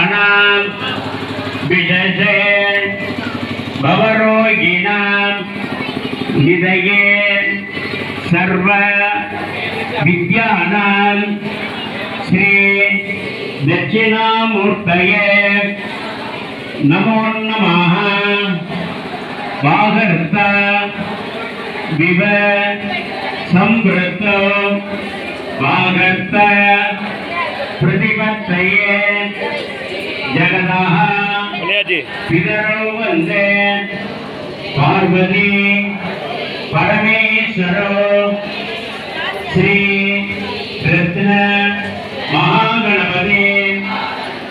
सर्वविघ्नोपशान्तये विजये भवरोगिणां निधये सर्व विद्यानां श्री दक्षिणामूर्तये नमो नमः। वागर्त विव संवृत वागर्त प्रतिपत्तये जगतः पितरौ वन्दे पार्वती परमेश्वरो श्री कृष्ण महागणपति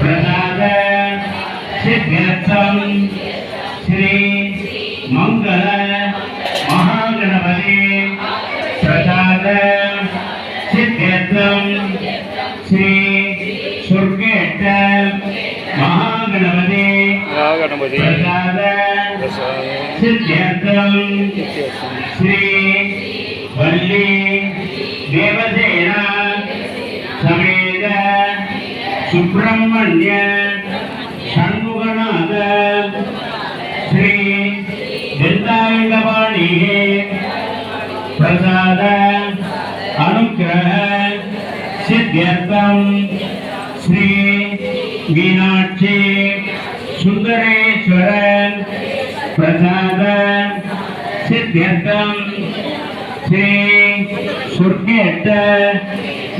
प्रसाद सिद्ध्यर्थं श्री मंगल महागणपति प्रसाद सिद्ध्यर्थं श्री सुर्गेट महागणपति प्रसाद सिद्ध्यर्थं श्री वल्ली देवसेना समेत सुब्रह्मण्य षण्मुखनाथ श्री दत्तायुधपाणि प्रसाद अनुग्रह सिद्ध्यर्थं श्री मीनाक्षी सुंदरेश्वर प्रसाद सिद्ध्यर्थं श्री सुर्गेट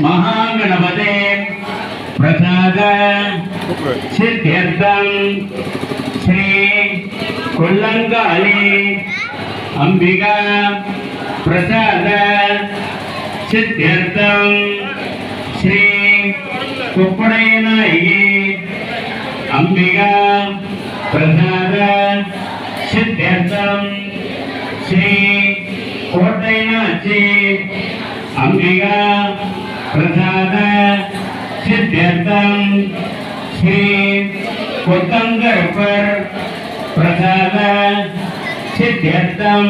महागणपति प्रसाद सिद्ध्यर्थं श्री कोल्लंगाली अंबिका प्रसाद सिद्ध्यर्थं श्री कुप्पड़यनायकी अंबिका प्रसाद सिद्ध्यर्थं श्री कोट्टयनाची अंबिका प्रसाद सिद्ध्यर्थं श्री कोत्तंगरपर प्रसाद सिद्ध्यर्थं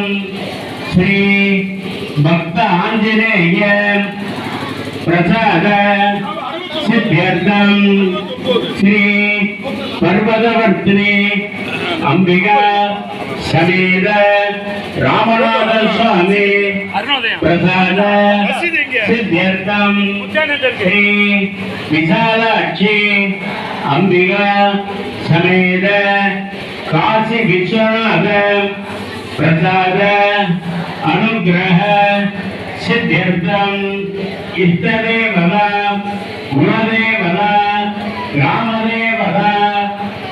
श्री भक्त आंजनेय प्रसाद सिद्ध्यर्थं श्री पर्वतवर्तिनी अंबिका समेत रामनाथ स्वामी प्रसाद सिद्ध्यर्थं श्री विशालाक्षी अंबिका समेत काशी विश्वनाथ प्रसाद अनुग्रह सिद्ध्यर्थं इष्टदेवता गुणदेवता ग्रामदेवता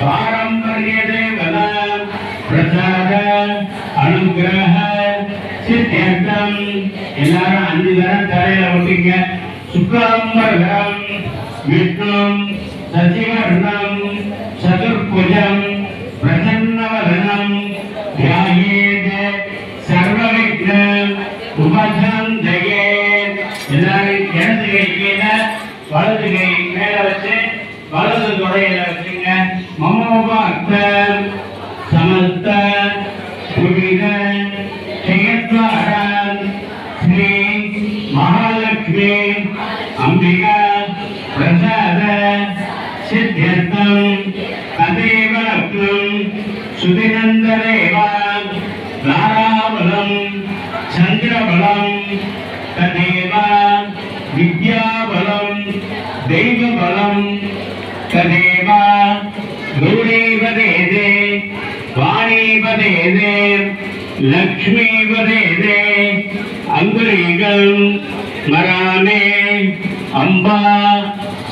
पारंपर्यदेवता प्रसाद अनुग्रह सिद्ध्यर्थं எல்லாரும் 5 தரம் தலையில ஒட்டிங்க. சுக்லாம்பரம் விஷ்ணும் சசிவர்ணம் சதுர்புஜம் பிரசன்னவதனம் ध्यायेत् सर्वविघ्न उपशान्तये. எல்லாரும் இடது கை கீழே வலது கை மேல வச்சு வலது தொடையில வச்சுங்க. மமோபாக்த சமஸ்த புனித ஜெயத்வார ஸ்ரீ மகாலட்சுமி अंबिका प्रसाद सिद्ध्यर्थं तदेव लग्नं सुदिनन्ददेव ताराबलं चन्द्रबलं तदेव विद्याबलं दैवबलं तदेव गौरीपदेदे वाणीपदेदे लक्ष्मीपदेदे अंगुलीकं स्मरामि अंबा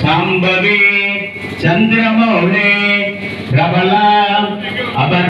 शांभवी चंद्रमौले प्रबला अपर